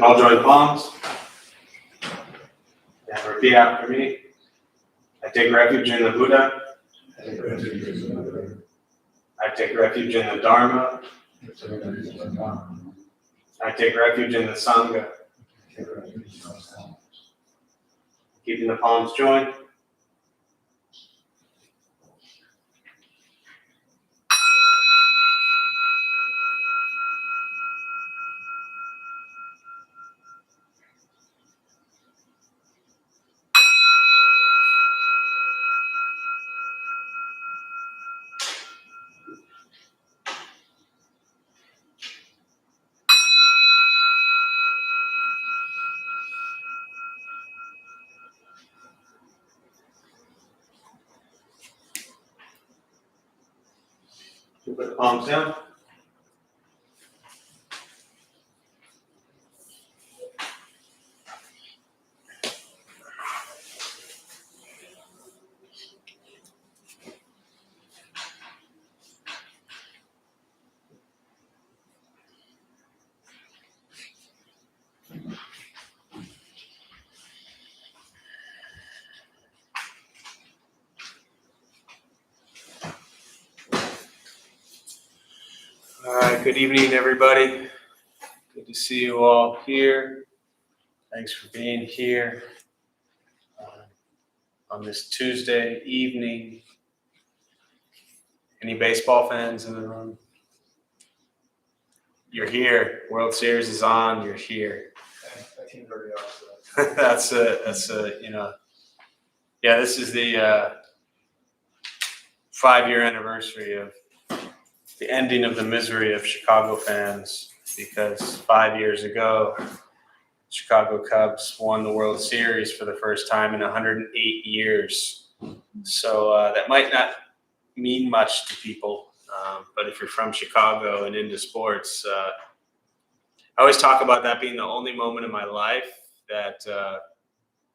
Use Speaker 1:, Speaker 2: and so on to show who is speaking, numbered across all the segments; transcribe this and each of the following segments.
Speaker 1: All join palms. And repeat after me. I take refuge in the Buddha. I take refuge in the Dharma. I take refuge in the Sangha. Keeping the palms joined. Put the palms down. All right, good evening, everybody. Good to see you all here. Thanks for being here on this Tuesday evening. Any baseball fans in the room? You're here. World Series is on. You're here.
Speaker 2: My team's already off.
Speaker 1: That's this is the 5-year anniversary of the ending of the misery of Chicago fans, because 5 years ago, Chicago Cubs won the World Series for the first time in 108 years. So that might not mean much to people, but if you're from Chicago and into sports, I always talk about that being the only moment in my life that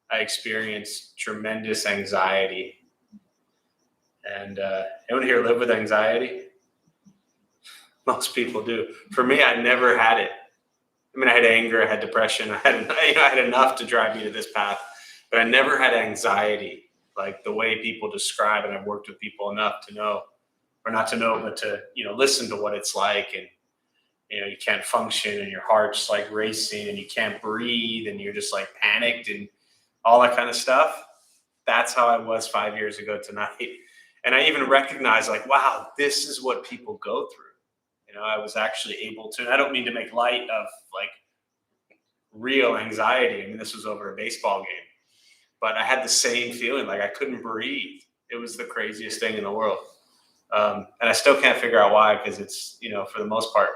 Speaker 1: I experienced tremendous anxiety. And anyone here live with anxiety? Most people do. For me, I never had it. I mean, I had anger, I had depression, I had enough to drive me to this path, but I never had anxiety like the way people describe it. I've worked with people enough to know, or not to know, but to, listen to what it's like. And, you can't function and your heart's like racing and you can't breathe and you're just like panicked and all that kind of stuff. That's how I was 5 years ago tonight. And I even recognized like, wow, this is what people go through. I was actually able to, and I don't mean to make light of like real anxiety. I mean, this was over a baseball game, but I had the same feeling, like I couldn't breathe. It was the craziest thing in the world. And I still can't figure out why, because it's, for the most part,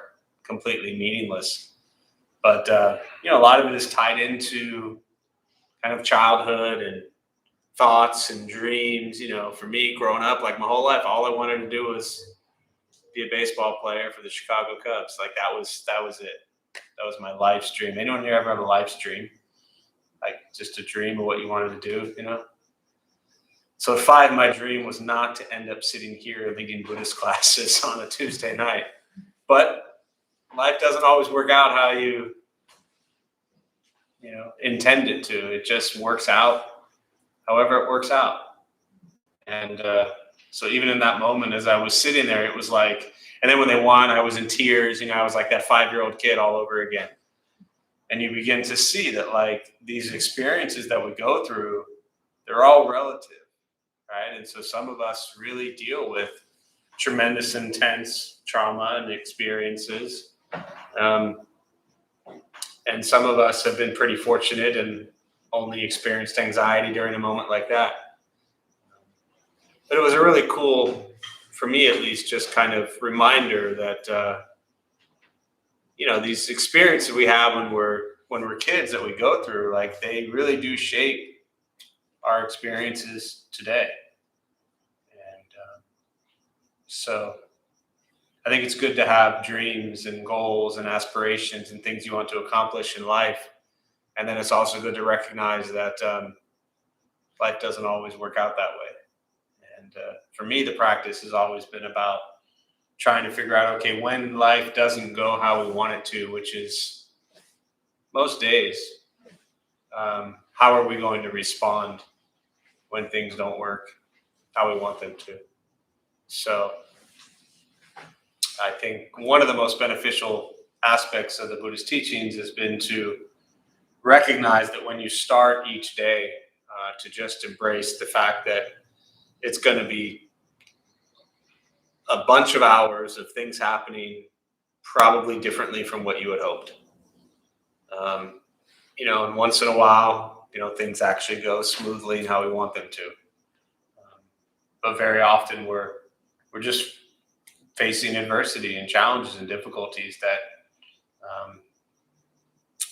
Speaker 1: completely meaningless. But, a lot of it is tied into kind of childhood and thoughts and dreams. For me growing up, like my whole life, all I wanted to do was be a baseball player for the Chicago Cubs. Like that was it. That was my life's dream. Anyone here ever have a life's dream? Like just a dream of what you wanted to do, So at 5, my dream was not to end up sitting here leading Buddhist classes on a Tuesday night. But life doesn't always work out how you intend it to. It just works out however it works out. And so even in that moment, as I was sitting there, it was like, and then when they won, I was in tears. I was like that 5-year-old kid all over again. And you begin to see that like these experiences that we go through, they're all relative, right? And so some of us really deal with tremendous, intense trauma and experiences. And some of us have been pretty fortunate and only experienced anxiety during a moment like that. But it was a really cool, for me at least, just kind of reminder that, these experiences we have when we're kids that we go through, like they really do shape our experiences today. And so I think it's good to have dreams and goals and aspirations and things you want to accomplish in life. And then it's also good to recognize that life doesn't always work out that way. And for me, the practice has always been about trying to figure out, okay, when life doesn't go how we want it to, which is most days, how are we going to respond when things don't work how we want them to? So I think one of the most beneficial aspects of the Buddhist teachings has been to recognize that when you start each day, to just embrace the fact that it's going to be a bunch of hours of things happening probably differently from what you had hoped. And once in a while, things actually go smoothly and how we want them to. But very often we're just facing adversity and challenges and difficulties that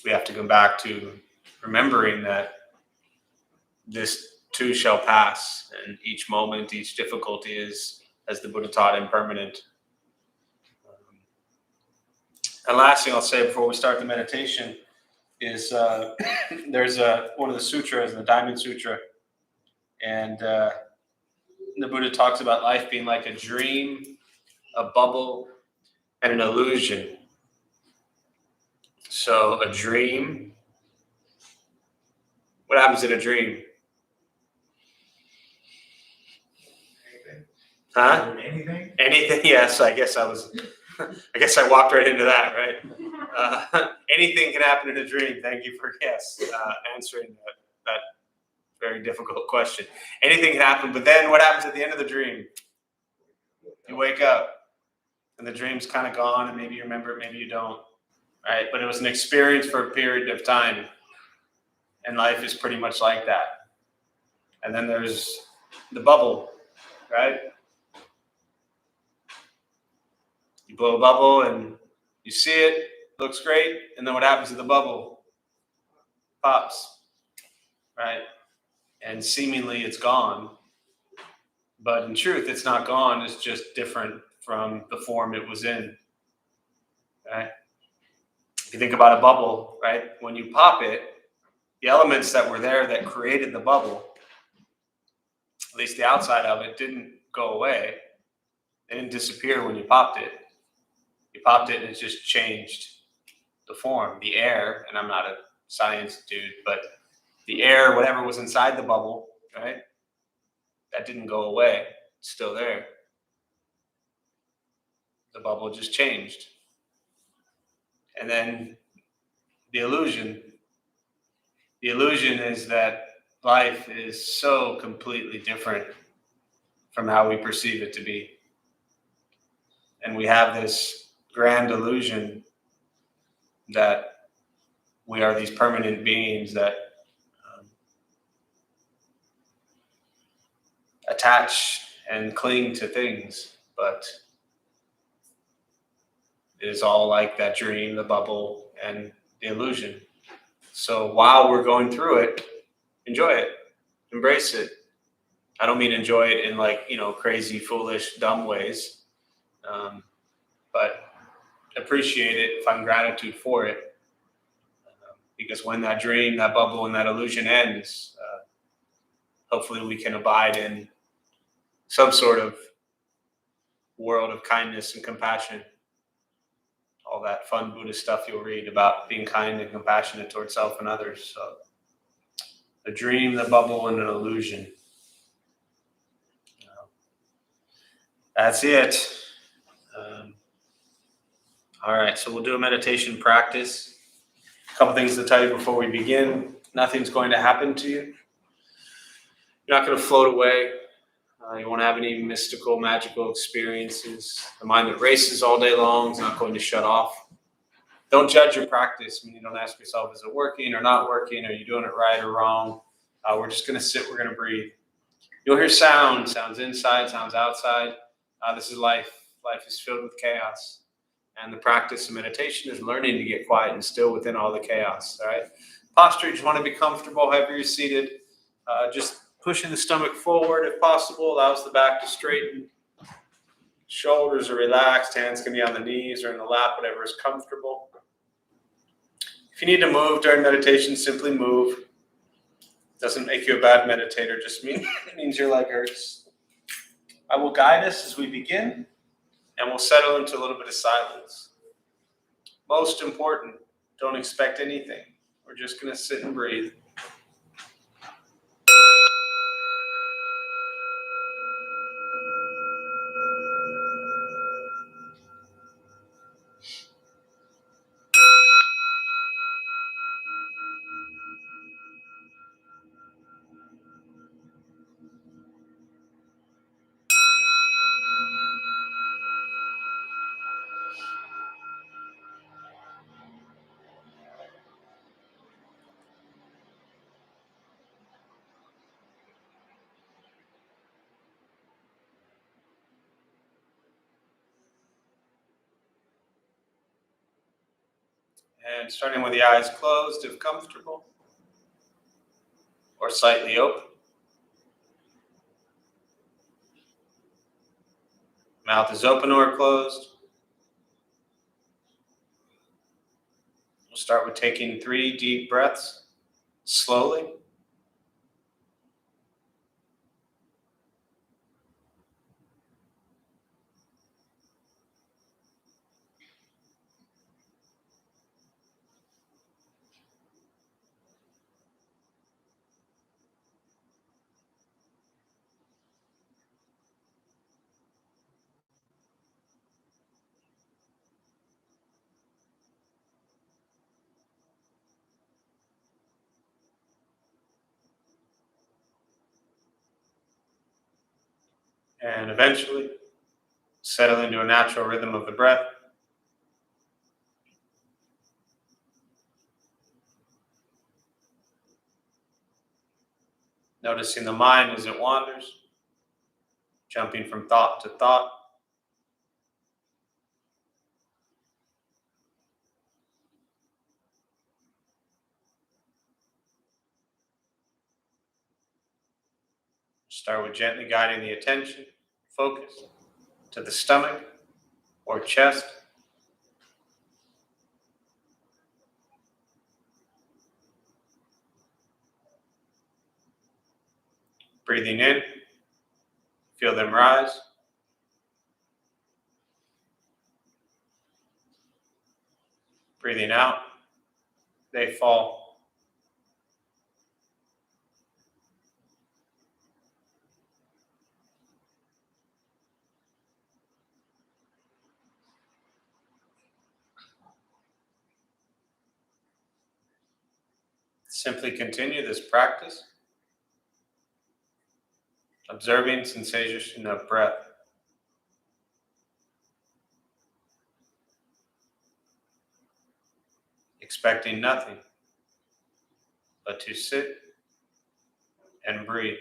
Speaker 1: we have to come back to remembering that this too shall pass, and each moment, each difficulty is, as the Buddha taught, impermanent. And last thing I'll say before we start the meditation is there's one of the sutras, the Diamond Sutra, and the Buddha talks about life being like a dream, a bubble, and an illusion. So a dream, what happens in a dream? Huh? Anything? Yes, I guess I walked right into that, right? Anything can happen in a dream. Thank you for answering that very difficult question. Anything can happen, but then what happens at the end of the dream? You wake up, and the dream's kind of gone, and maybe you remember it, maybe you don't, right? But it was an experience for a period of time, and life is pretty much like that. And then there's the bubble, right? You blow a bubble and you see it, looks great, and then what happens to the bubble? Pops, right? And seemingly it's gone, but in truth it's not gone, it's just different from the form it was in, right? If you think about a bubble, right, when you pop it, the elements that were there that created the bubble, at least the outside of it, didn't go away. They didn't disappear when you popped it. You popped it and it just changed the form. The air, and I'm not a science dude, but the air, whatever was inside the bubble, right, that didn't go away. It's still there. The bubble just changed. And then the illusion is that life is so completely different from how we perceive it to be. And we have this grand illusion that we are these permanent beings that attach and cling to things, but it is all like that dream, the bubble, and the illusion. So while we're going through it, enjoy it, embrace it. I don't mean enjoy it in crazy, foolish, dumb ways, but appreciate it, find gratitude for it. Because when that dream, that bubble, and that illusion ends, hopefully we can abide in some sort of world of kindness and compassion. All that fun Buddhist stuff you'll read about being kind and compassionate towards self and others. So a dream, the bubble, and an illusion. That's it. All right, so we'll do a meditation practice. A couple things to tell you before we begin. Nothing's going to happen to you. You're not going to float away. You won't have any mystical, magical experiences. The mind that races all day long is not going to shut off. Don't judge your practice. I mean, you don't ask yourself, is it working or not working? Are you doing it right or wrong? We're just going to sit. We're going to breathe. You'll hear sounds inside, sounds outside. This is life. Life is filled with chaos. And the practice of meditation is learning to get quiet and still within all the chaos. All right. Posture, you just want to be comfortable, however you're seated. Just pushing the stomach forward if possible, allows the back to straighten. Shoulders are relaxed, hands can be on the knees or in the lap, whatever is comfortable. If you need to move during meditation, simply move. Doesn't make you a bad meditator, just means your leg hurts. I will guide us as we begin, and we'll settle into a little bit of silence. Most important, don't expect anything. We're just going to sit and breathe. And starting with the eyes closed if comfortable, or slightly open. Mouth is open or closed. We'll start with taking 3 deep breaths slowly. And eventually settle into a natural rhythm of the breath. Noticing the mind as it wanders, jumping from thought to thought. Start with gently guiding the attention, focus, to the stomach or chest. Breathing in, feel them rise. Breathing out, they fall. Simply continue this practice, observing sensation of breath. Expecting nothing but to sit and breathe.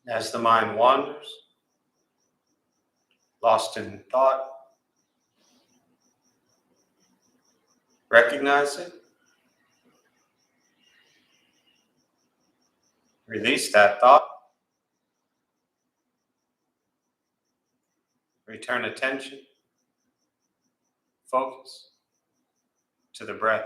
Speaker 1: As the mind wanders, lost in thought, recognize it, release that thought, return attention, focus to the breath.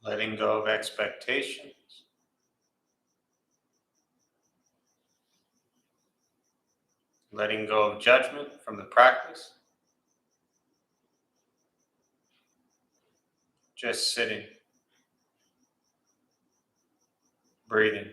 Speaker 1: Letting go of expectations, letting go of judgment from the practice, just sitting, breathing.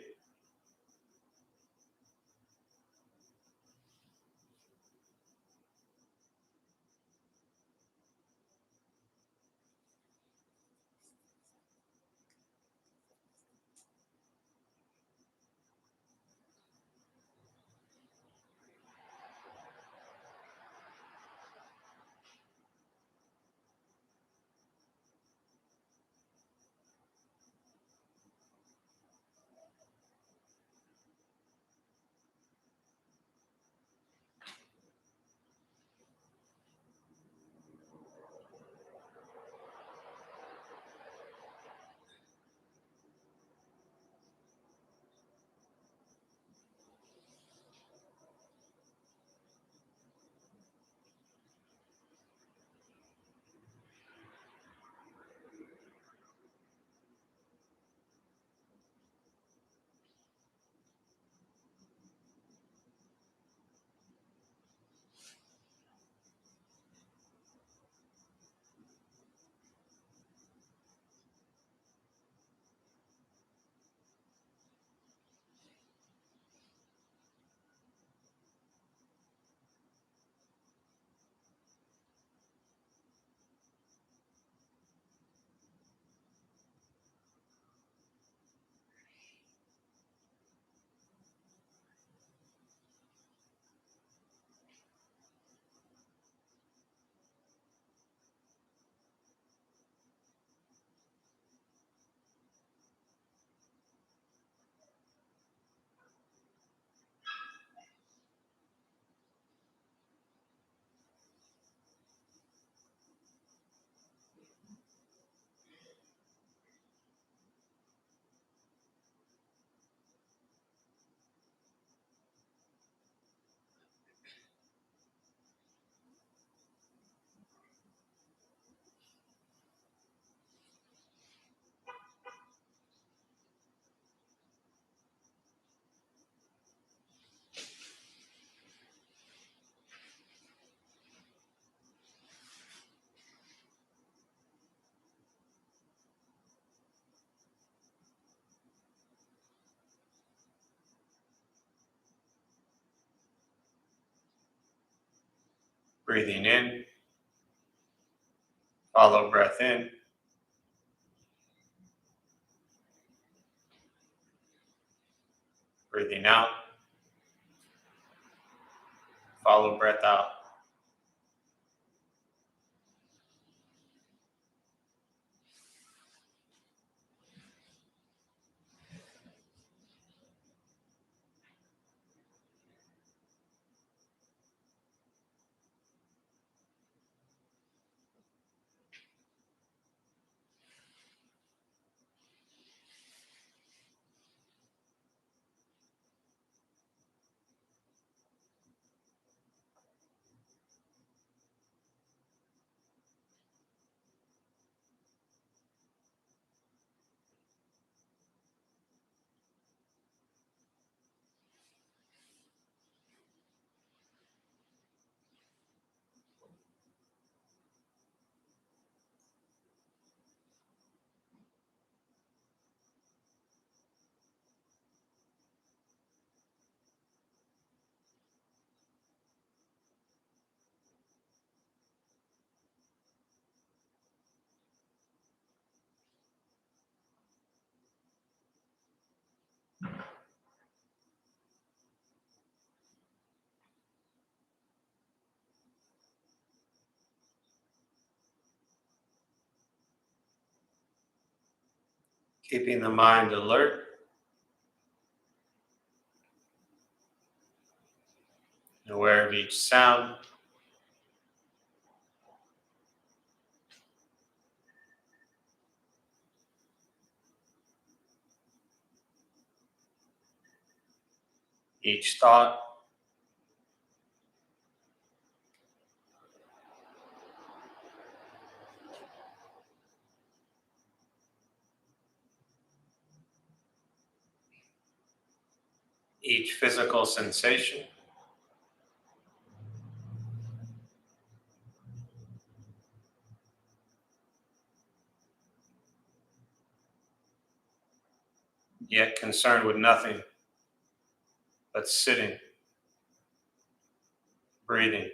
Speaker 1: Breathing in, follow breath in. Breathing out, follow breath out. Keeping the mind alert, aware of each sound, each thought, each physical sensation. Yet concerned with nothing but sitting, breathing.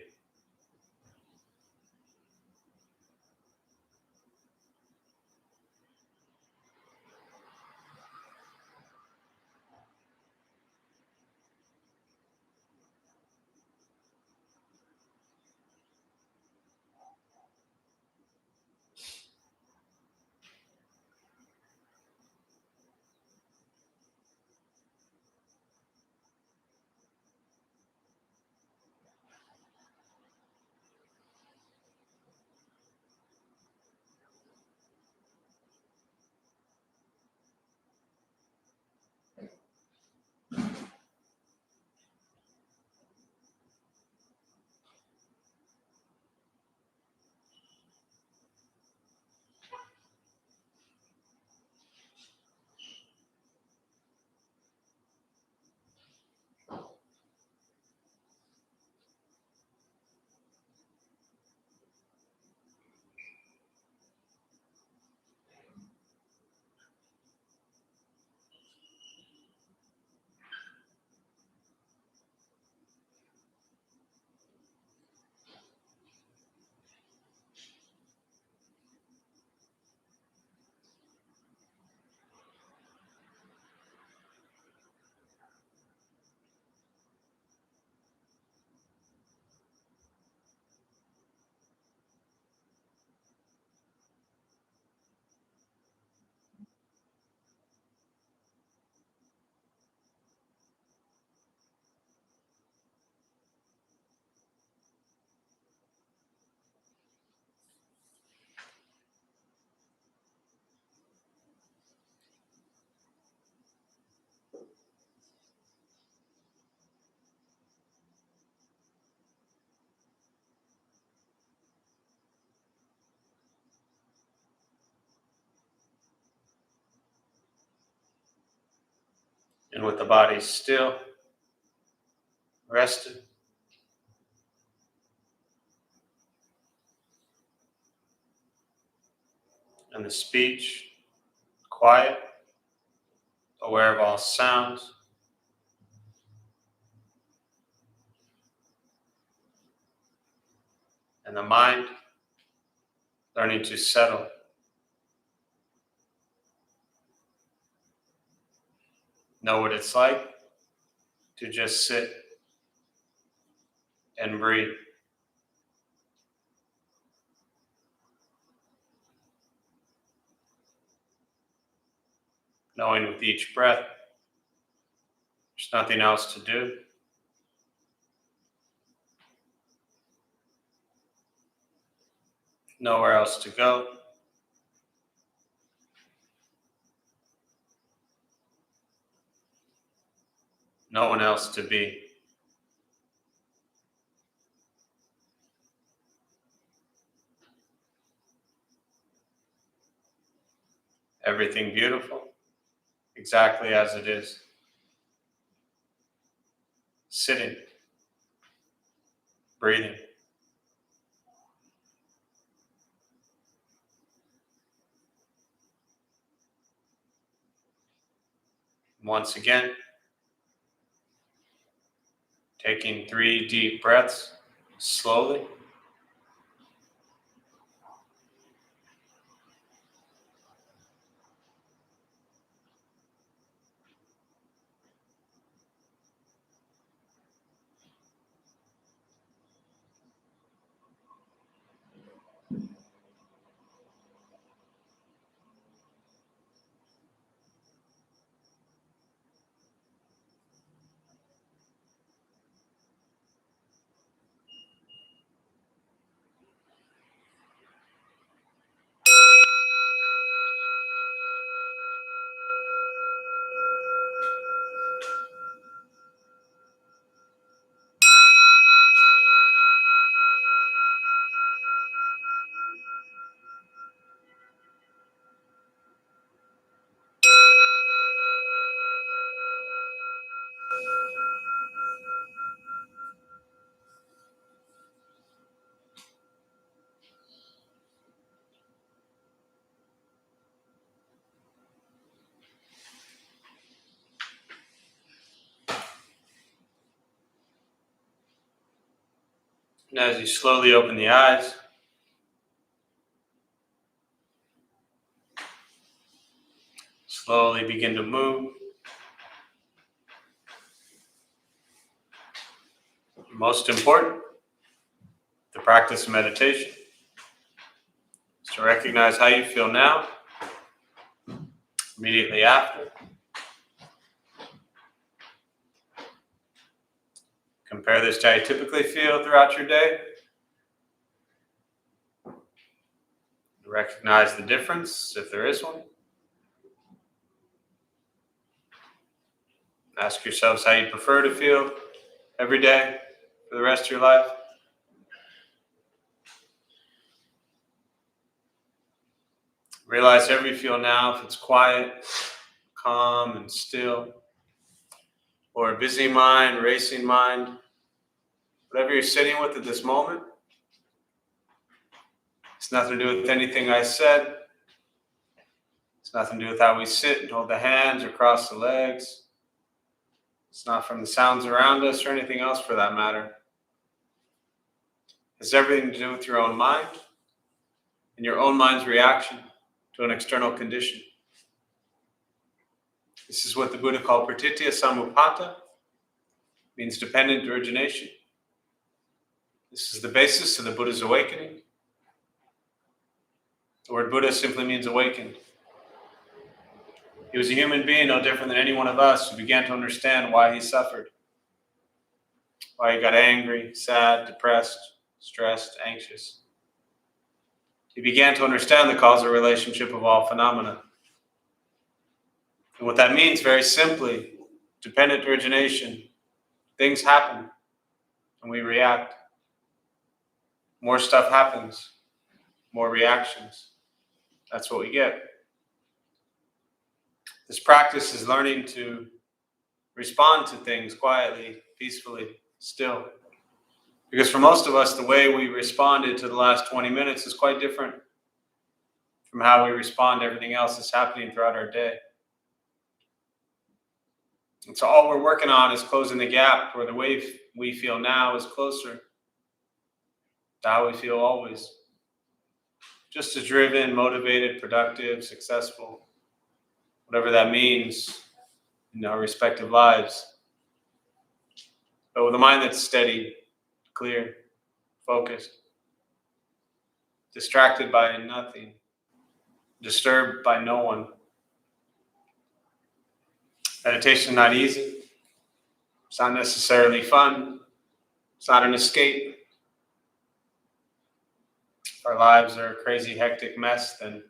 Speaker 1: And with the body still, rested, and the speech quiet, aware of all sounds, and the mind learning to settle. Know what it's like to just sit and breathe. Knowing with each breath, there's nothing else to do. Nowhere else to go. No one else to be. Everything beautiful, exactly as it is. Sitting, breathing. Once again, taking 3 deep breaths slowly. And as you slowly open the eyes, slowly begin to move. Most important, the practice of meditation is to recognize how you feel now, immediately after. Compare this to how you typically feel throughout your day. Recognize the difference, if there is one. Ask yourselves how you prefer to feel every day for the rest of your life. Realize however you feel now, if it's quiet, calm, and still, or a busy mind, racing mind, whatever you're sitting with at this moment, it's nothing to do with anything I said. It's nothing to do with how we sit and hold the hands or cross the legs. It's not from the sounds around us or anything else for that matter. It's everything to do with your own mind and your own mind's reaction to an external condition. This is what the Buddha called pratitya samuppada, means dependent origination. This is the basis of the Buddha's awakening. The word Buddha simply means awakened. He was a human being, no different than any one of us, who began to understand why he suffered, why he got angry, sad, depressed, stressed, anxious. He began to understand the causal relationship of all phenomena. And what that means, very simply, dependent origination. Things happen and we react. More stuff happens, more reactions. That's what we get. This practice is learning to respond to things quietly, peacefully, still. Because for most of us, the way we responded to the last 20 minutes is quite different from how we respond to everything else that's happening throughout our day. And so all we're working on is closing the gap where the way we feel now is closer How we feel always. Just as driven, motivated, productive, successful, whatever that means in our respective lives. But with a mind that's steady, clear, focused, distracted by nothing, disturbed by no one. Meditation is not easy. It's not necessarily fun. It's not an escape. If our lives are a crazy, hectic mess, then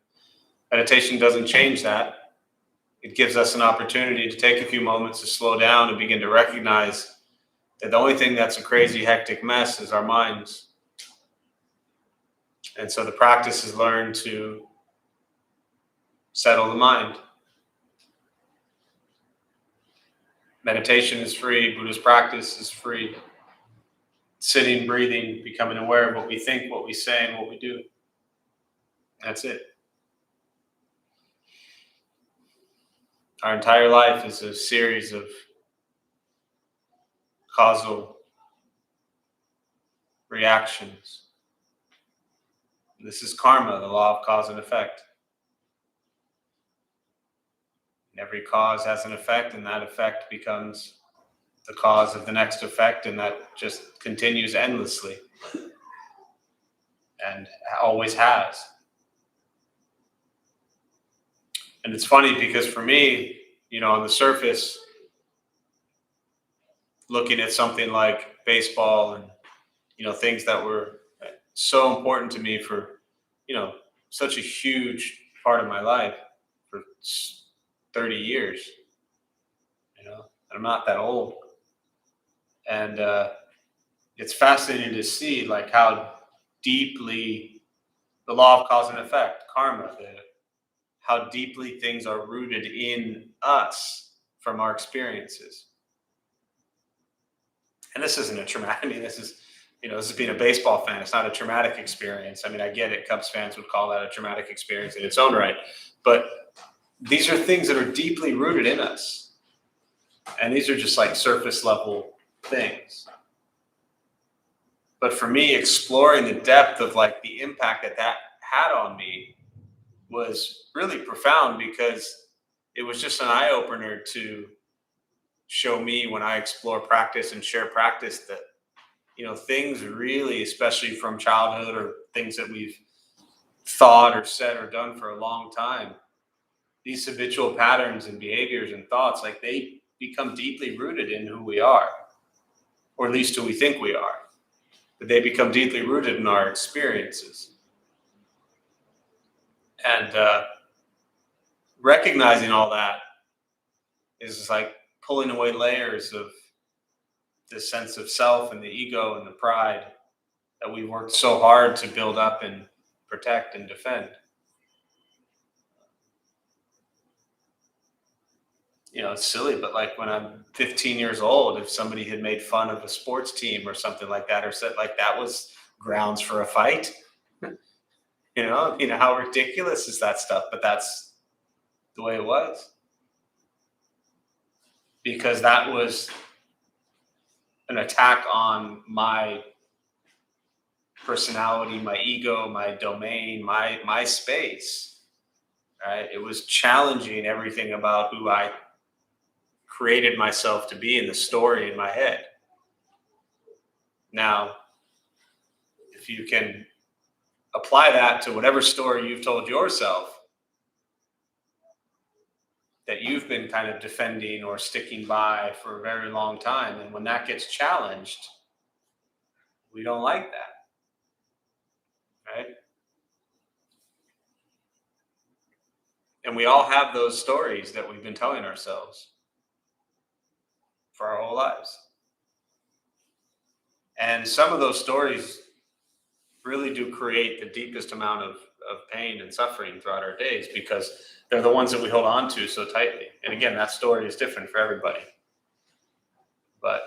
Speaker 1: meditation doesn't change that. It gives us an opportunity to take a few moments to slow down and begin to recognize that the only thing that's a crazy, hectic mess is our minds. And so the practice is learn to settle the mind. Meditation is free. Buddhist practice is free. Sitting, breathing, becoming aware of what we think, what we say, and what we do. That's it. Our entire life is a series of causal reactions. This is karma, the law of cause and effect. And every cause has an effect, and that effect becomes the cause of the next effect, and that just continues endlessly. And always has. And it's funny because for me, on the surface, looking at something like baseball and, things that were so important to me for, such a huge part of my life for 30 years, and I'm not that old. And it's fascinating to see like how deeply the law of cause and effect, karma, how deeply things are rooted in us from our experiences. And this isn't a traumatic, this is being a baseball fan. It's not a traumatic experience. I get it. Cubs fans would call that a traumatic experience in its own right. But these are things that are deeply rooted in us. And these are just like surface level things. But for me, exploring the depth of like the impact that had on me was really profound, because it was just an eye opener to show me, when I explore practice and share practice, that things really, especially from childhood or things that we've thought or said or done for a long time, these habitual patterns and behaviors and thoughts, like they become deeply rooted in who we are, or at least who we think we are. But they become deeply rooted in our experiences. And recognizing all that is like pulling away layers of this sense of self and the ego and the pride that we worked so hard to build up and protect and defend. It's silly, but like when I'm 15 years old, if somebody had made fun of a sports team or something like that, or said like that was grounds for a fight, how ridiculous is that stuff? But that's the way it was. Because that was an attack on my personality, my ego, my domain, my space, right? It was challenging everything about who I created myself to be in the story in my head. Now, if you can apply that to whatever story you've told yourself that you've been kind of defending or sticking by for a very long time, and when that gets challenged, we don't like that, right? And we all have those stories that we've been telling ourselves for our whole lives. And some of those stories really do create the deepest amount of pain and suffering throughout our days, because they're the ones that we hold on to so tightly. And again, that story is different for everybody. But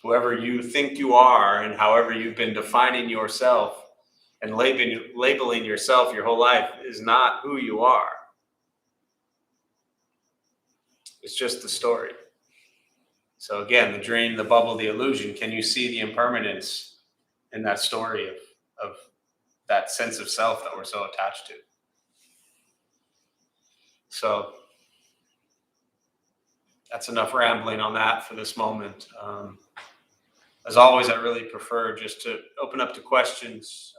Speaker 1: whoever you think you are and however you've been defining yourself and labeling yourself your whole life is not who you are. It's just the story. So again, the dream, the bubble, the illusion. Can you see the impermanence in that story of that sense of self that we're so attached to. So that's enough rambling on that for this moment. As always, I really prefer just to open up to questions,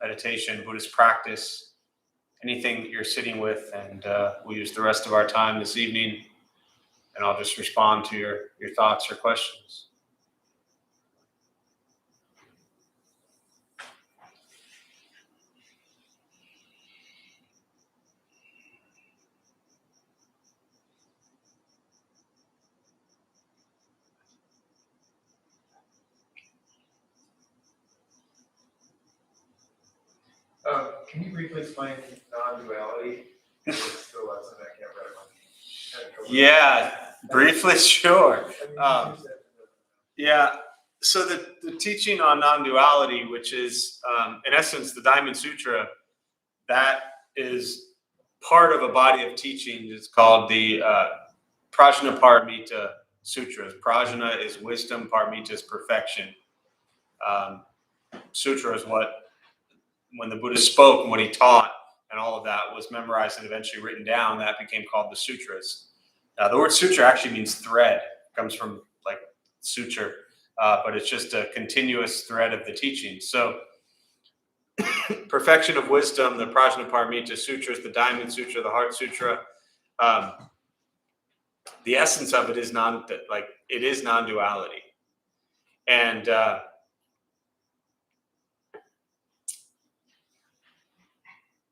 Speaker 1: meditation, Buddhist practice, anything that you're sitting with, and we'll use the rest of our time this evening, and I'll just respond to your thoughts or questions.
Speaker 2: Can you briefly explain non-duality? It's still a lesson I can't read.
Speaker 1: Yeah, briefly, sure.
Speaker 2: I mean,
Speaker 1: Yeah, so the teaching on non-duality, which is in essence the Diamond Sutra, that is part of a body of teaching. It's called the Prajnaparamita Sutras. Prajna is wisdom, Paramita is perfection. Sutra is what, when the Buddha spoke and what he taught and all of that was memorized and eventually written down, that became called the sutras. The word sutra actually means thread. It comes from like suture, but it's just a continuous thread of the teaching. So perfection of wisdom, the Prajnaparamita Sutras, the Diamond Sutra, the Heart Sutra, the essence of it is non-duality. And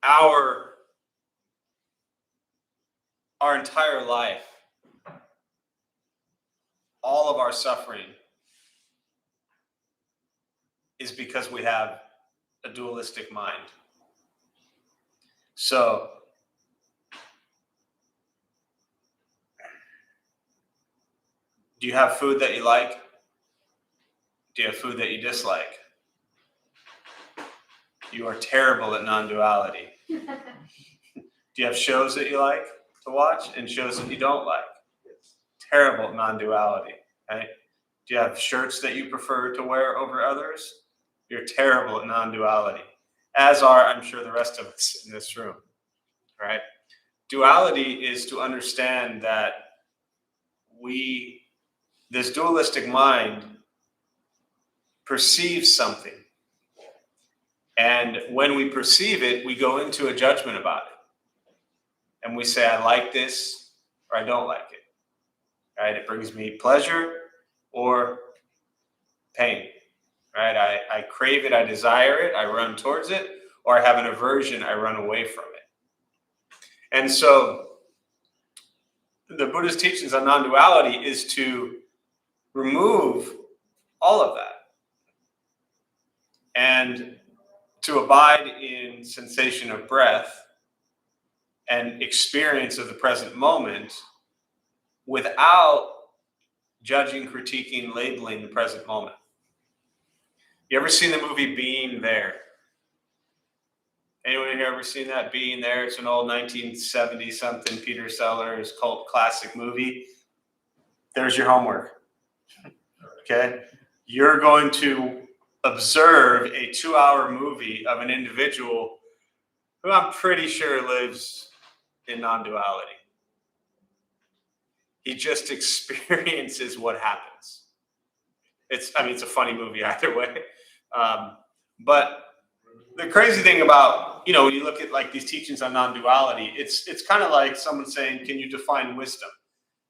Speaker 1: our entire life, all of our suffering is because we have a dualistic mind. So do you have food that you like? Do you have food that you dislike? You are terrible at non-duality. Do you have shows that you like to watch and shows that you don't like? Terrible at non-duality, right? Do you have shirts that you prefer to wear over others? You're terrible at non-duality, as are, I'm sure, the rest of us in this room, right? Duality is to understand that this dualistic mind perceives something. And when we perceive it, we go into a judgment about it. And we say, I like this or I don't like it, right? It brings me pleasure or pain, right? I crave it, I desire it, I run towards it, or I have an aversion, I run away from it. And so the Buddhist teachings on non-duality is to remove all of that and to abide in sensation of breath and experience of the present moment without judging, critiquing, labeling the present moment. You ever seen the movie Being There? Anyone here ever seen that, Being There? It's an old 1970-something Peter Sellers cult classic movie. There's your homework. Okay? You're going to observe a 2-hour movie of an individual who I'm pretty sure lives in non-duality. He just experiences what happens. It's a funny movie either way. But the crazy thing about, when you look at like these teachings on non-duality, it's kind of like someone saying, can you define wisdom?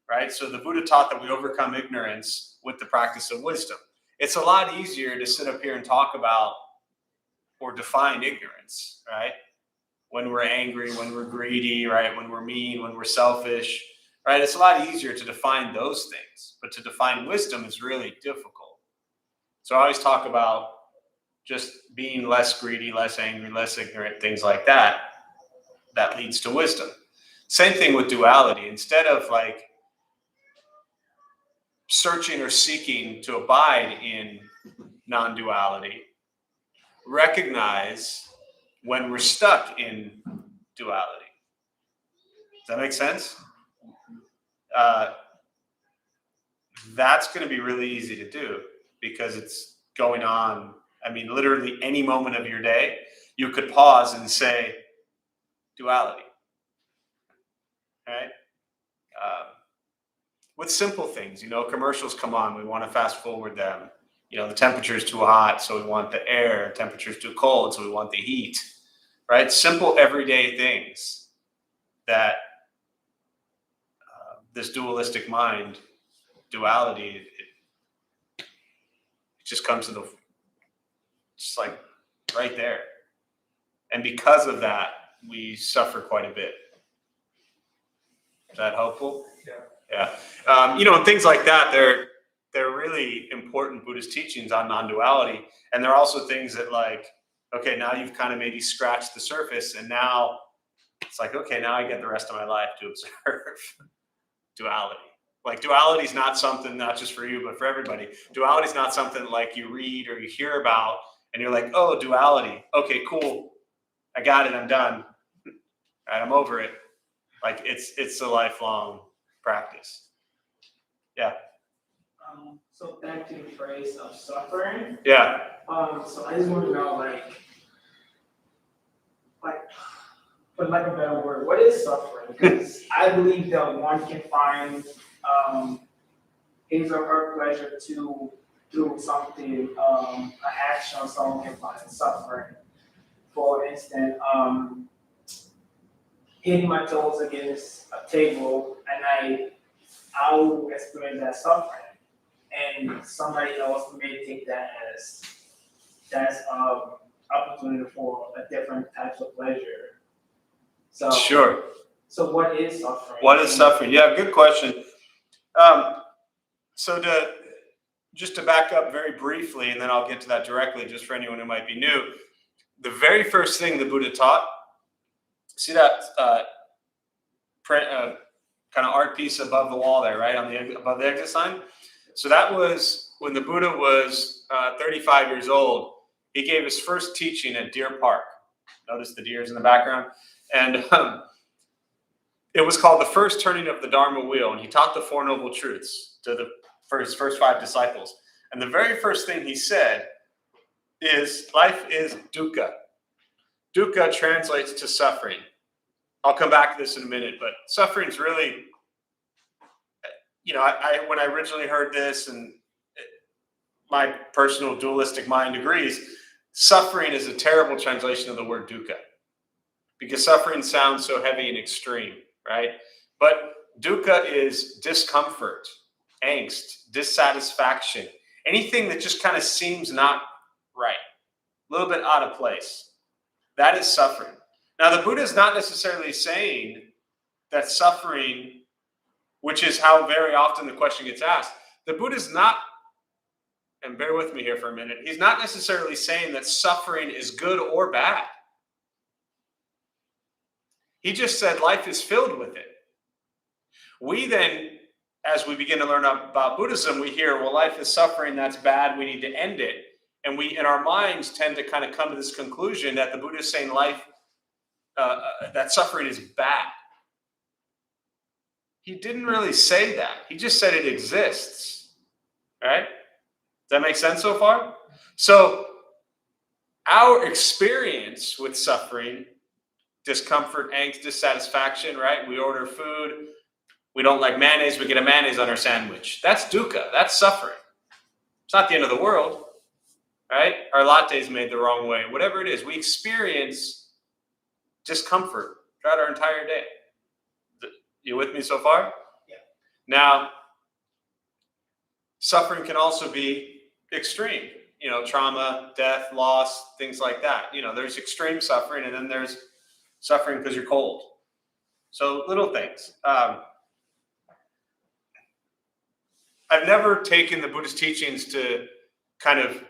Speaker 1: Right? So the Buddha taught that we overcome ignorance with the practice of wisdom. It's a lot easier to sit up here and talk about or define ignorance, right? When we're angry, when we're greedy, right? When we're mean, when we're selfish, right? It's a lot easier to define those things, but to define wisdom is really difficult. So I always talk about just being less greedy, less angry, less ignorant, things like that. That leads to wisdom. Same thing with duality. Instead of like searching or seeking to abide in non-duality, recognize when we're stuck in duality. Does that make sense? That's going to be really easy to do because it's going on. I mean, literally any moment of your day, you could pause and say, duality, right? With simple things, commercials come on, we want to fast forward them. The temperature is too hot, so we want the air. Temperature is too cold, so we want the heat, right? Simple everyday things that this dualistic mind, duality, it just comes to just like right there. And because of that, we suffer quite a bit. Is that helpful? Yeah. And things like that, they're really important Buddhist teachings on non-duality. And they're also things that okay, now you've kind of maybe scratched the surface, and now it's okay, now I get the rest of my life to observe duality. Duality is not something, not just for you, but for everybody. Duality is not something you read or you hear about, and you're oh, duality. Okay, cool. I got it. I'm done. All right, I'm over it. It's a lifelong practice. Yeah.
Speaker 3: So back to the phrase of suffering.
Speaker 1: Yeah.
Speaker 3: So I just want to know, for lack of a better word, what is suffering? Because I believe that one can find his or her pleasure through something, an action someone can find suffering. For instance, hitting my toes against a table, and I will experience that suffering. And somebody else may take that as opportunity for a different types of pleasure. So
Speaker 1: Sure.
Speaker 3: So what is suffering?
Speaker 1: What is suffering? Yeah, good question. So just to back up very briefly, and then I'll get to that directly, just for anyone who might be new. The very first thing the Buddha taught, see that print, kind of art piece above the wall there, right, above the exit sign? So that was when the Buddha was 35 years old. He gave his first teaching at Deer Park. Notice the deers in the background. And it was called the first turning of the Dharma wheel. And he taught the Four Noble Truths for his first 5 disciples. And the very first thing he said is life is dukkha. Dukkha translates to suffering. I'll come back to this in a minute, but suffering is really, when I originally heard this, and my personal dualistic mind agrees, suffering is a terrible translation of the word dukkha, because suffering sounds so heavy and extreme, right? But dukkha is discomfort, angst, dissatisfaction, anything that just kind of seems not right, a little bit out of place. That is suffering. Now, the Buddha is not necessarily saying that suffering, which is how very often the question gets asked, the Buddha is not, and bear with me here for a minute, he's not necessarily saying that suffering is good or bad. He just said life is filled with it. We then, as we begin to learn about Buddhism, we hear, well, life is suffering, that's bad, we need to end it. And we, in our minds, tend to kind of come to this conclusion that the Buddha is saying that suffering is bad. He didn't really say that. He just said it exists. Right? Does that make sense so far? So our experience with suffering, discomfort, angst, dissatisfaction, right? We order food. We don't like mayonnaise. We get a mayonnaise on our sandwich. That's dukkha. That's suffering. It's not the end of the world. Right? Our latte's made the wrong way. Whatever it is, we experience discomfort throughout our entire day. You with me so far?
Speaker 3: Yeah.
Speaker 1: Now, suffering can also be extreme. Trauma, death, loss, things like that. There's extreme suffering, and then there's suffering because you're cold. So little things. I've never taken the Buddhist teachings to kind of,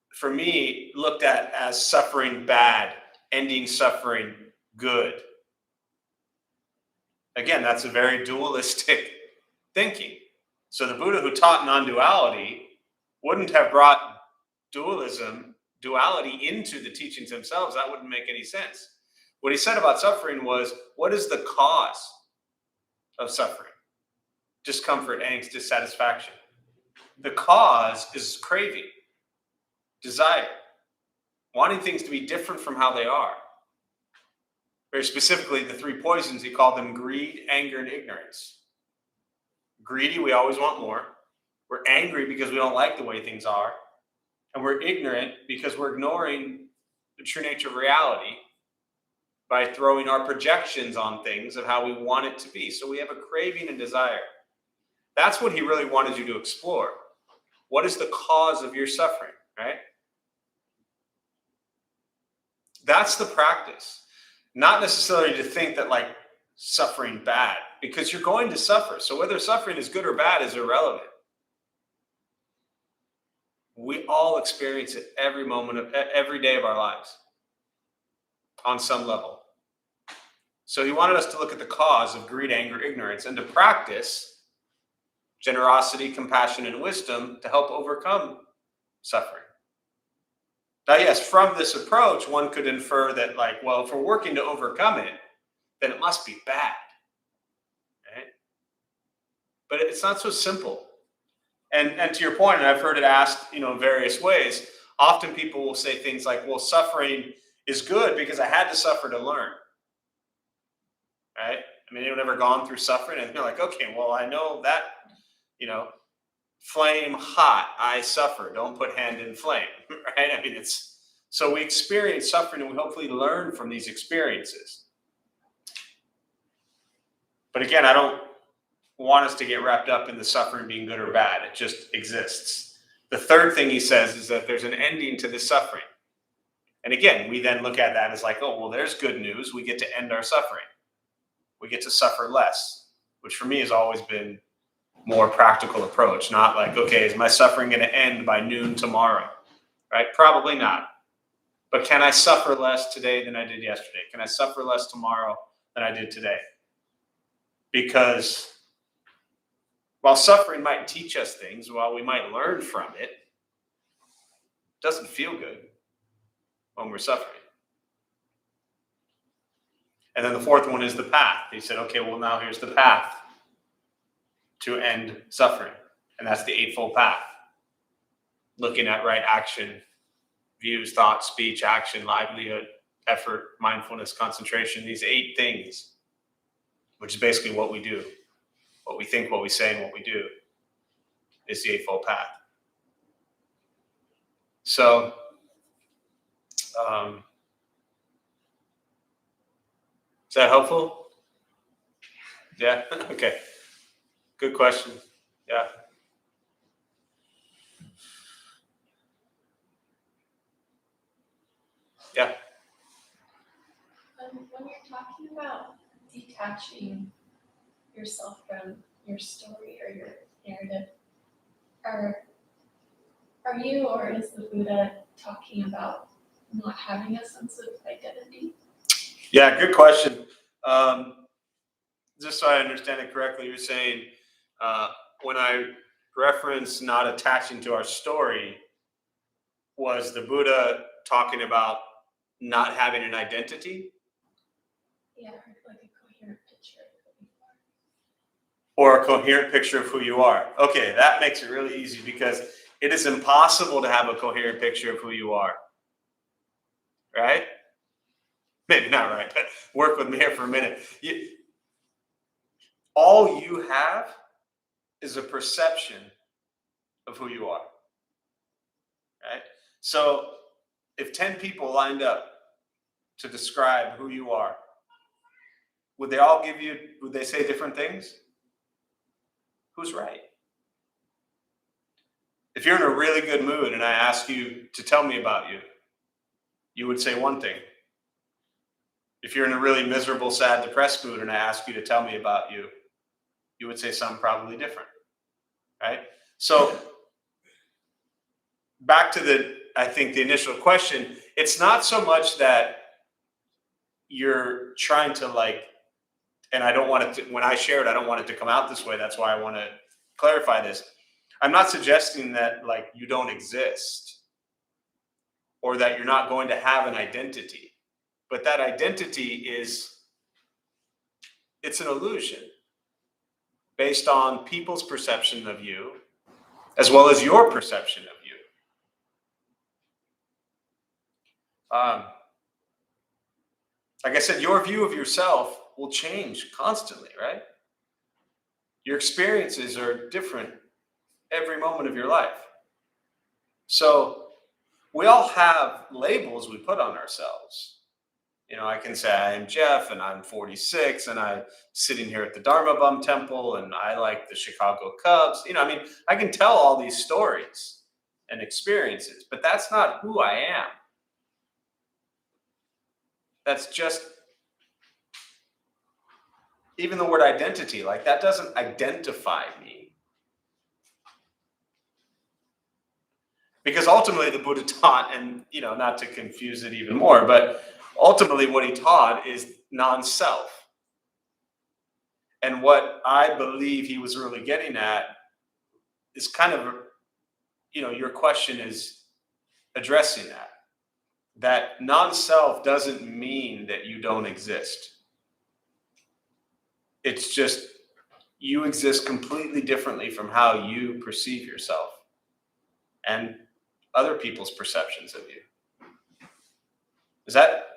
Speaker 1: for me, looked at as suffering bad, ending suffering good. Again, that's a very dualistic thinking. So the Buddha who taught non-duality wouldn't have brought duality into the teachings themselves. That wouldn't make any sense. What he said about suffering was, what is the cause of suffering? Discomfort, angst, dissatisfaction. the cause is craving, desire, wanting things to be different from how they are. Very specifically, the three poisons, he called them greed, anger, and ignorance. Greedy, we always want more. We're angry because we don't like the way things are. And we're ignorant because we're ignoring the true nature of reality by throwing our projections on things of how we want it to be. So we have a craving and desire. That's what he really wanted you to explore. What is the cause of your suffering, right? That's the practice. Not necessarily to think that like suffering bad, because you're going to suffer. So whether suffering is good or bad is irrelevant. We all experience it every moment of every day of our lives on some level. So he wanted us to look at the cause of greed, anger, ignorance, and to practice generosity, compassion, and wisdom to help overcome suffering. Now, yes, from this approach, one could infer that, like, well, if we're working to overcome it, then it must be bad, right? But it's not so simple. And to your point, and I've heard it asked, in various ways, often people will say things like, well, suffering is good because I had to suffer to learn, right? I mean, anyone ever gone through suffering and you're like, okay, well, I know that, flame hot, I suffer, don't put hand in flame, right? I mean, so we experience suffering and we hopefully learn from these experiences. But again, I don't want us to get wrapped up in the suffering being good or bad. It just exists. The third thing he says is that there's an ending to this suffering. And again, we then look at that as like, oh, well, there's good news. We get to end our suffering. We get to suffer less, which for me has always been more practical approach, not like, okay, is my suffering going to end by noon tomorrow, right? Probably not. But can I suffer less today than I did yesterday? Can I suffer less tomorrow than I did today? Because while suffering might teach us things, while we might learn from it, it doesn't feel good when we're suffering. And then the fourth one is the path. He said, okay, well, now here's the path to end suffering. And that's the Eightfold Path. Looking at right action, views, thought, speech, action, livelihood, effort, mindfulness, concentration, these 8 things, which is basically what we do. What we think, what we say, and what we do is the Eightfold Path. So, is that helpful? Yeah? Okay. Good question. Yeah. Yeah.
Speaker 4: When you're talking about detaching yourself from your story or your narrative, are you or is the Buddha talking about not having a sense of identity?
Speaker 1: Yeah, good question. Just so I understand it correctly, you're saying when I reference not attaching to our story, was the Buddha talking about not having an identity?
Speaker 4: Yeah, like a coherent picture of who you are.
Speaker 1: Or a coherent picture of who you are. Okay, that makes it really easy because it is impossible to have a coherent picture of who you are. Right? Maybe not right, but work with me here for a minute. All you have is a perception of who you are. Right? So if 10 people lined up to describe who you are, would they say different things? Who's right? If you're in a really good mood and I ask you to tell me about you, you would say one thing. If you're in a really miserable, sad, depressed mood and I ask you to tell me about you, you would say something probably different, right? So back to the initial question, it's not so much that you're trying to and I don't want it to, when I share it, I don't want it to come out this way. That's why I want to clarify this. I'm not suggesting that you don't exist or that you're not going to have an identity, but that identity it's an illusion based on people's perception of you as well as your perception of you. Like I said, your view of yourself will change constantly, right? Your experiences are different every moment of your life. So we all have labels we put on ourselves. You know, I can say I'm Jeff and I'm 46 and I'm sitting here at the Dharma Bum Temple and I like the Chicago Cubs. You know, I mean, I can tell all these stories and experiences, but that's not who I am. That's just, even the word identity, like that doesn't identify me. Because ultimately the Buddha taught, and you know, not to confuse it even more, but ultimately what he taught is non-self. And what I believe he was really getting at is kind of, you know, your question is addressing that. That non-self doesn't mean that you don't exist. It's just you exist completely differently from how you perceive yourself and other people's perceptions of you. Is that?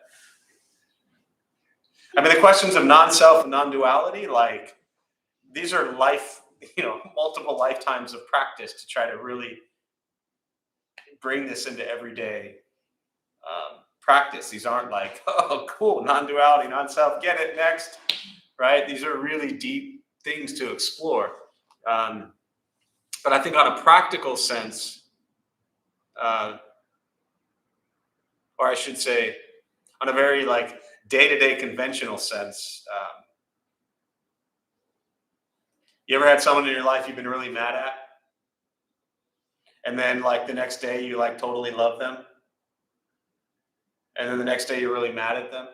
Speaker 1: I mean, the questions of non-self and non-duality, like these are life, you know, multiple lifetimes of practice to try to really bring this into everyday practice. These aren't like, oh, cool, non-duality, non-self, get it, next, right? These are really deep things to explore. But I think on a practical sense, or I should say, on a very like day-to-day conventional sense, you ever had someone in your life you've been really mad at? And then like the next day you like totally love them? And then the next day you're really mad at them?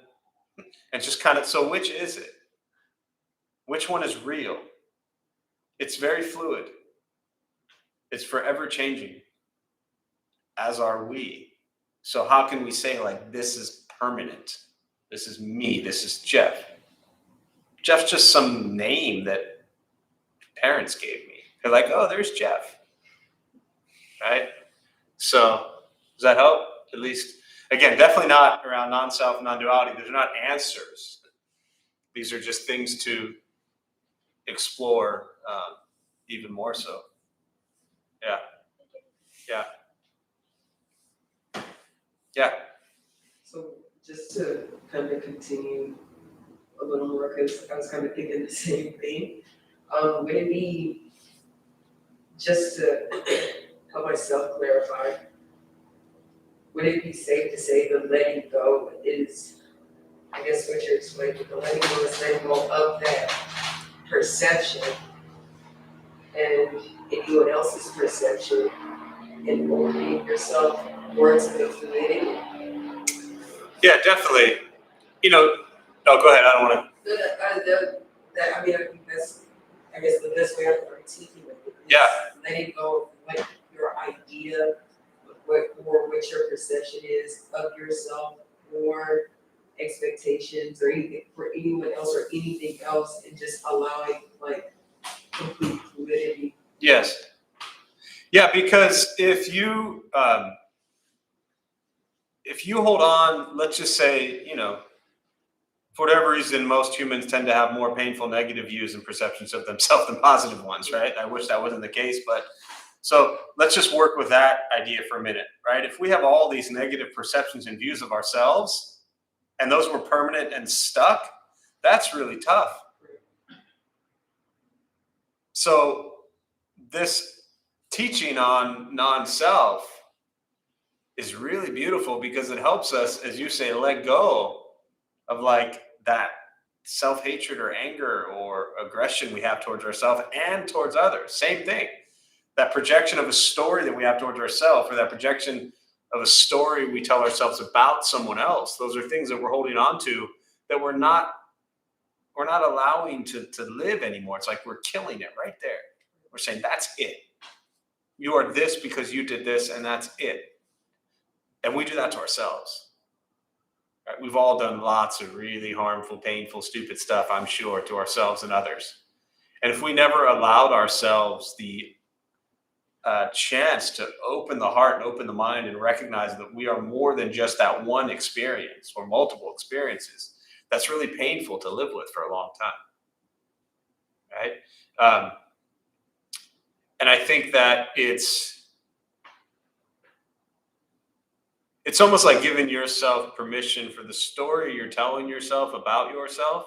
Speaker 1: And just kind of, so which is it? Which one is real? It's very fluid. It's forever changing, as are we. So how can we say like, this is permanent? This is me, this is Jeff. Jeff's just some name that parents gave me. They're like, oh, there's Jeff, right? So does that help? At least, again, definitely not around non-self, non-duality. These are not answers. These are just things to explore even more so. Yeah. Yeah. Yeah.
Speaker 5: So just to kind of continue a little more, because I was kind of thinking the same thing. Would it be, just to help myself clarify, would it be safe to say the letting go is, I guess what you're explaining, the letting go is letting go of that perception and anyone else's perception and opening yourself towards the fluidity?
Speaker 1: Yeah, definitely. You know, no, go ahead. I don't want to.
Speaker 5: I mean, I think that's, I guess, the best way of critiquing it.
Speaker 1: Yeah.
Speaker 5: Letting go of like your idea of what your perception is of yourself, or expectations, or anything for anyone else or anything else, and just allowing like complete fluidity.
Speaker 1: Yes. Yeah, because if you hold on, let's just say, you know, for whatever reason, most humans tend to have more painful negative views and perceptions of themselves than positive ones, right? I wish that wasn't the case, but so let's just work with that idea for a minute, right? If we have all these negative perceptions and views of ourselves, and those were permanent and stuck, that's really tough. So this teaching on non-self is really beautiful because it helps us, as you say, let go of like that self-hatred or anger or aggression we have towards ourselves and towards others. Same thing. That projection of a story that we have towards ourselves, or that projection of a story we tell ourselves about someone else. Those are things that we're holding on to that we're not allowing to live anymore. It's like we're killing it right there. We're saying that's it. You are this because you did this, and that's it. And we do that to ourselves. Right? We've all done lots of really harmful, painful, stupid stuff, I'm sure, to ourselves and others. And if we never allowed ourselves the chance to open the heart and open the mind and recognize that we are more than just that one experience or multiple experiences. That's really painful to live with for a long time, right? And I think that it's almost like giving yourself permission for the story you're telling yourself about yourself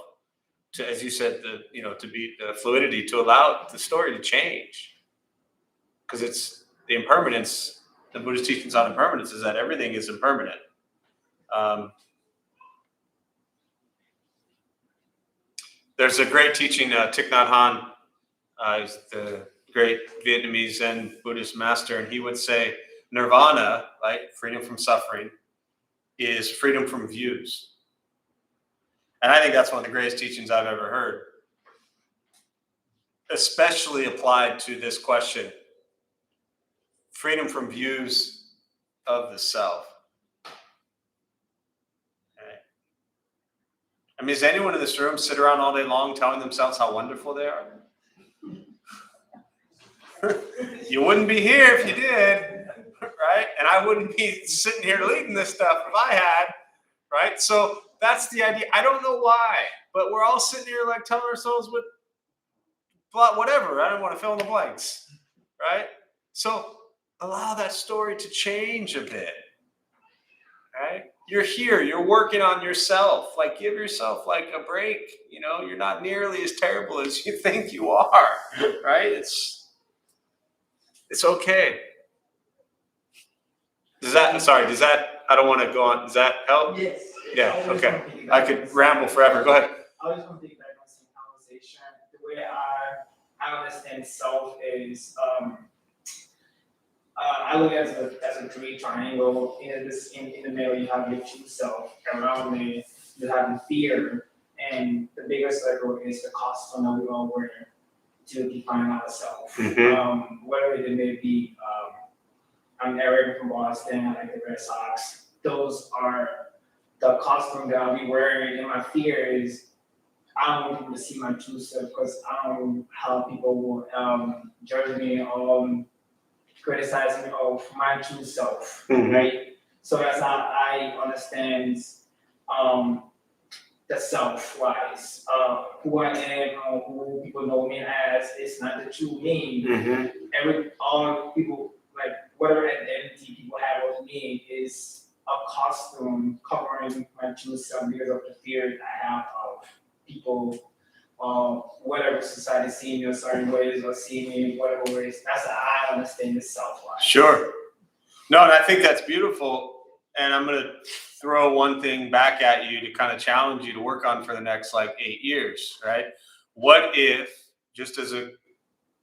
Speaker 1: to, as you said, to be the fluidity, to allow the story to change. Because it's the impermanence, the Buddhist teachings on impermanence is that everything is impermanent. There's a great teaching, Thich Nhat Hanh, is the great Vietnamese Zen Buddhist master, and he would say, nirvana, right, freedom from suffering, is freedom from views. And I think that's one of the greatest teachings I've ever heard, especially applied to this question, freedom from views of the self. Okay. I mean, does anyone in this room sit around all day long telling themselves how wonderful they are? You wouldn't be here if you did, right? And I wouldn't be sitting here leading this stuff if I had, right? So that's the idea. I don't know why, but we're all sitting here like telling ourselves with whatever. I don't want to fill in the blanks, right? So allow that story to change a bit, right? You're here, you're working on yourself. Like, give yourself like a break. You know, you're not nearly as terrible as you think you are, right? It's okay. I don't want to go on. Does that help?
Speaker 3: Yes.
Speaker 1: Yeah, okay. I could ramble forever. Go ahead.
Speaker 3: I just want to take back on some conversation. The way I understand self is I look at it as a three triangle. In the middle you have your true self. Around me you have the fear, and the bigger circle is the costume that we all wear to define ourselves. Whatever it may be. I'm Eric from Boston. I like the Red Sox. Those are the costume that I'll be wearing, and my fear is I don't want people to see my true self because I don't know how people will judge me or criticize me of my true self, right? So that's how I understand the self-wise. Who I am, who people know me as, it's not the true me. All people, like whatever identity people have of me is a costume covering my true self because of the fear that I have of people, whatever society seeing me a certain ways or seeing me in whatever ways. That's how I understand the self-wise.
Speaker 1: Sure. No, and I think that's beautiful. And I'm going to throw one thing back at you to kind of challenge you to work on for the next 8 years, right? What if, just as a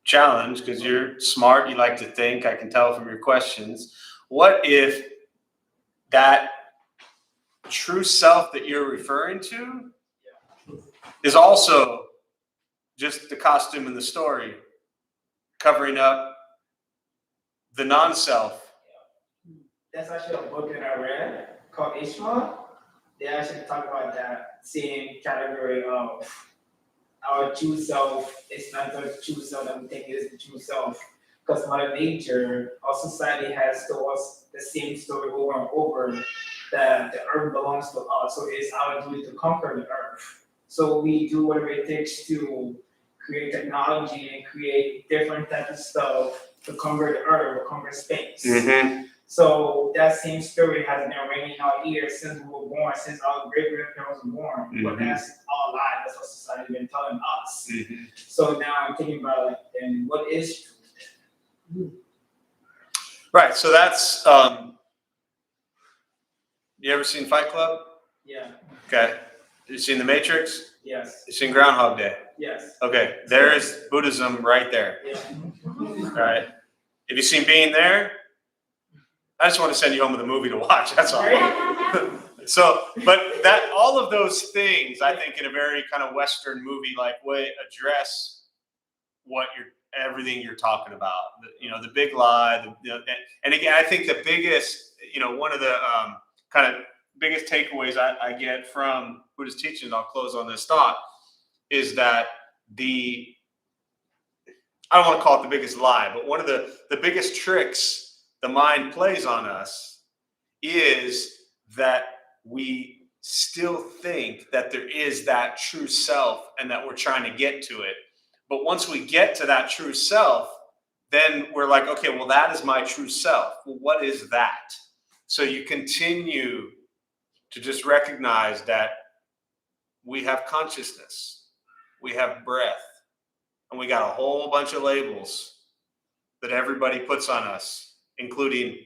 Speaker 1: challenge, because you're smart, you like to think, I can tell from your questions, what if that true self that you're referring to is also just the costume in the story, covering up the non-self?
Speaker 3: That's actually a book that I read called Ishmael. They actually talk about that same category of our true self. It's not the true self that we think is the true self. Because Mother Nature, our society has told us the same story over and over, that the earth belongs to us. So it's our duty to conquer the earth. So we do whatever it takes to create technology and create different types of stuff to conquer the earth, conquer space. So that same story has been ringing in our ears since we were born, since our great-grandparents were born. But that's our life. That's what society has been telling us. So now I'm thinking about then what is truth?
Speaker 1: Right. So that's you ever seen Fight Club?
Speaker 3: Yeah.
Speaker 1: Okay. You seen The Matrix?
Speaker 3: Yes.
Speaker 1: You seen Groundhog Day?
Speaker 3: Yes.
Speaker 1: Okay. There is Buddhism right there.
Speaker 3: Yeah.
Speaker 1: All right. Have you seen Being There? I just want to send you home with a movie to watch. That's all. So, but that all of those things, I think, in a very kind of Western movie-like way, address what everything you're talking about. The big lie. And again, I think the biggest, one of the kind of biggest takeaways I get from Buddhist teachings, I'll close on this thought, is that the I don't want to call it the biggest lie, but one of the biggest tricks the mind plays on us is that we still think that there is that true self and that we're trying to get to it. But once we get to that true self, then we're like, okay, well, that is my true self. Well, what is that? So you continue to just recognize that we have consciousness, we have breath, and we got a whole bunch of labels that everybody puts on us, including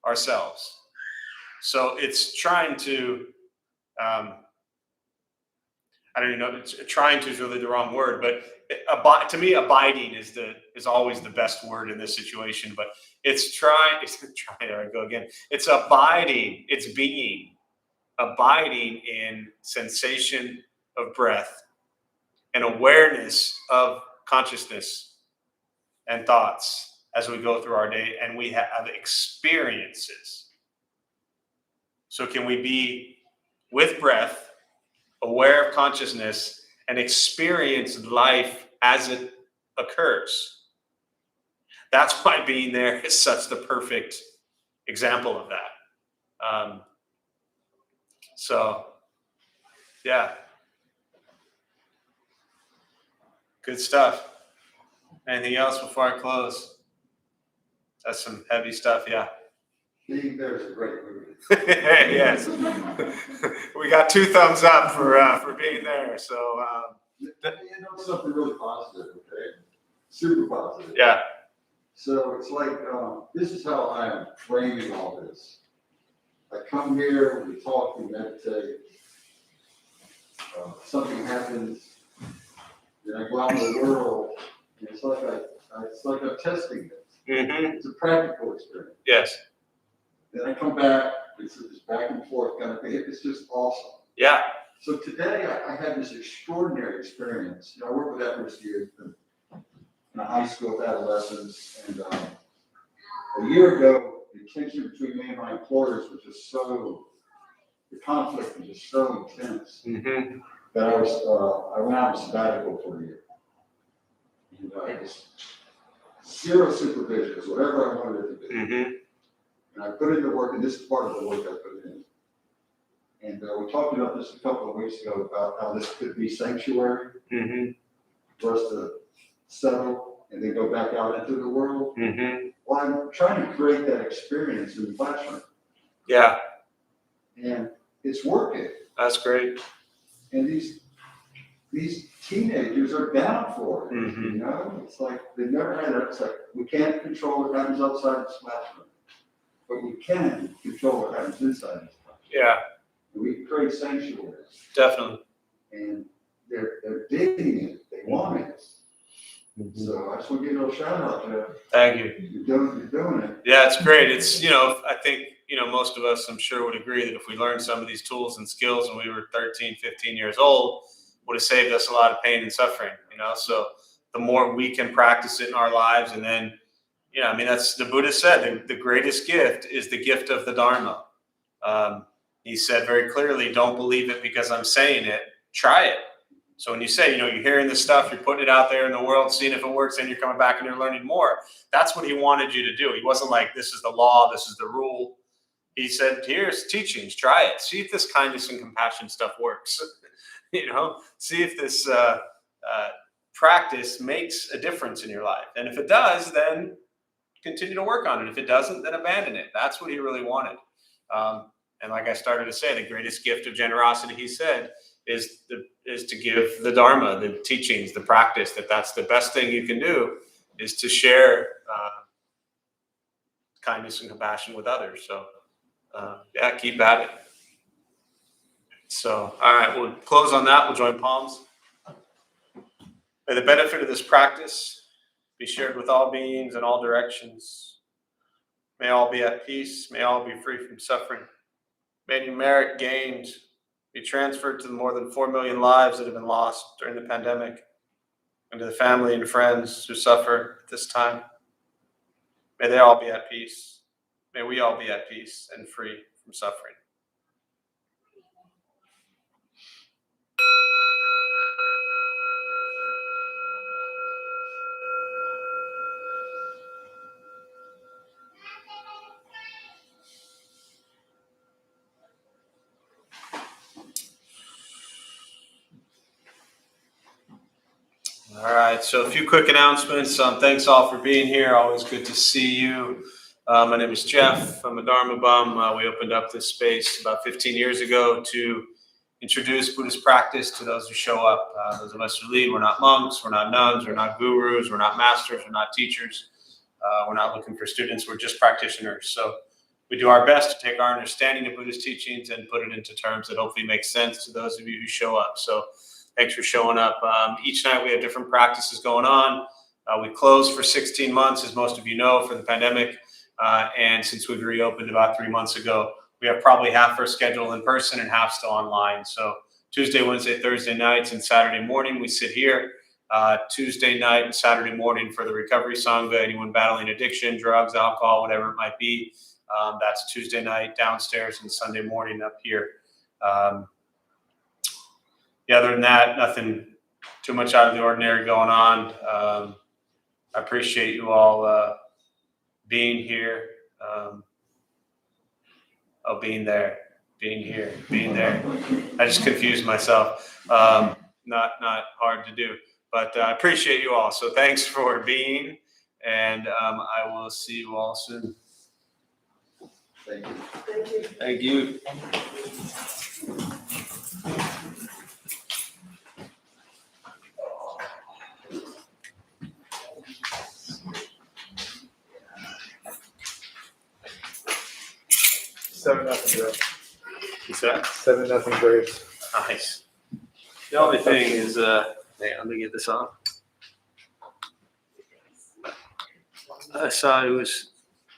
Speaker 1: ourselves. So it's trying to, I don't even know, trying to is really the wrong word, but to me, abiding is always the best word in this situation. But it's trying, there I go again. It's abiding, it's being, abiding in sensation of breath and awareness of consciousness and thoughts as we go through our day, and we have experiences. So can we be with breath, aware of consciousness, and experience life as it occurs? That's why being there is such the perfect example of that. So, yeah. Good stuff. Anything else before I close? That's some heavy stuff, yeah.
Speaker 6: Being there is a great movie.
Speaker 1: Yes. We got 2 thumbs up for being there. So,
Speaker 6: You know something really positive, okay? Super positive.
Speaker 1: yeah.
Speaker 6: So it's like, this is how I am framing all this. I come here, we talk, we meditate. Something happens, then I go out in the world, and it's like I'm testing it.
Speaker 1: Mm-hmm.
Speaker 6: It's a practical experience.
Speaker 1: Yes.
Speaker 6: Then I come back, it's this back and forth kind of thing. It's just awesome.
Speaker 1: Yeah.
Speaker 6: So today I had this extraordinary experience. You know, I work with at-risk youth in a high school with adolescents, and a year ago, the tension between me and my employers was just the conflict was just so intense
Speaker 1: Mm-hmm.
Speaker 6: that I went out on sabbatical for a year. And it was zero supervision, is whatever I wanted it to be.
Speaker 1: Mm-hmm.
Speaker 6: And I put in the work, and this is part of the work I put in. And we talked about this a couple of weeks ago about how this could be sanctuary
Speaker 1: Mm-hmm.
Speaker 6: for us to settle and then go back out into the world.
Speaker 1: Mm-hmm.
Speaker 6: Well, I'm trying to create that experience in the classroom,
Speaker 1: Yeah.
Speaker 6: and it's working.
Speaker 1: That's great.
Speaker 6: And these teenagers are down for it.
Speaker 1: Mm-hmm.
Speaker 6: You know, it's like they never had it. It's like we can't control what happens outside this classroom, but we can control what happens inside this classroom.
Speaker 1: Yeah.
Speaker 6: And we create sanctuaries,
Speaker 1: Definitely.
Speaker 6: and they're digging it. They want it.
Speaker 1: Mm-hmm.
Speaker 6: So I just want to give you a little shout out to
Speaker 1: Thank you.
Speaker 6: you're doing it.
Speaker 1: Yeah, it's great. It's, I think, most of us, I'm sure, would agree that if we learned some of these tools and skills when we were 13, 15 years old, would have saved us a lot of pain and suffering, So the more we can practice it in our lives, and then, that's the Buddhist said, the greatest gift is the gift of the Dharma. He said very clearly, don't believe it because I'm saying it, try it. So when you say, you're hearing this stuff, you're putting it out there in the world, seeing if it works, and you're coming back and you're learning more. That's what he wanted you to do. He wasn't like, this is the law, this is the rule. He said, here's teachings, try it. See if this kindness and compassion stuff works. See if this practice makes a difference in your life. And if it does, then continue to work on it. If it doesn't, then abandon it. That's what he really wanted. And like I started to say, the greatest gift of generosity, he said, is to give the Dharma, the teachings, the practice, that's the best thing you can do, is to share kindness and compassion with others. So, keep at it. So, all right, we'll close on that. We'll join palms. May the benefit of this practice be shared with all beings in all directions. May all be at peace. May all be free from suffering. May any merit gained be transferred to the more than 4 million lives that have been lost during the pandemic, and to the family and friends who suffer at this time. May they all be at peace. May we all be at peace and free from suffering. All right, so a few quick announcements. Thanks all for being here. Always good to see you. My name is Jeff. I'm a Dharma bum. We opened up this space about 15 years ago to introduce Buddhist practice to those who show up. Those of us who lead, we're not monks, we're not nuns, we're not gurus, we're not masters, we're not teachers. We're not looking for students, we're just practitioners. So we do our best to take our understanding of Buddhist teachings and put it into terms that hopefully make sense to those of you who show up. So thanks for showing up. Each night we have different practices going on. We closed for 16 months, as most of you know, for the pandemic. And since we've reopened about 3 months ago, we have probably half our schedule in person and half still online. So Tuesday, Wednesday, Thursday nights and Saturday morning, we sit here. Tuesday night and Saturday morning for the recovery sangha, anyone battling addiction, drugs, alcohol, whatever it might be. That's Tuesday night downstairs and Sunday morning up here. Other than that, nothing too much out of the ordinary going on. I appreciate you all being here. Being there, being here, being there. I just confused myself. Not hard to do, but I appreciate you all. So thanks for being, and I will see you all soon.
Speaker 6: Thank you.
Speaker 5: Thank you.
Speaker 1: Thank you.
Speaker 2: Seven nothing, Jeff.
Speaker 1: What's that?
Speaker 2: 7-0 Braves.
Speaker 1: Nice. The only thing is, hang on, let me get this on. I saw it was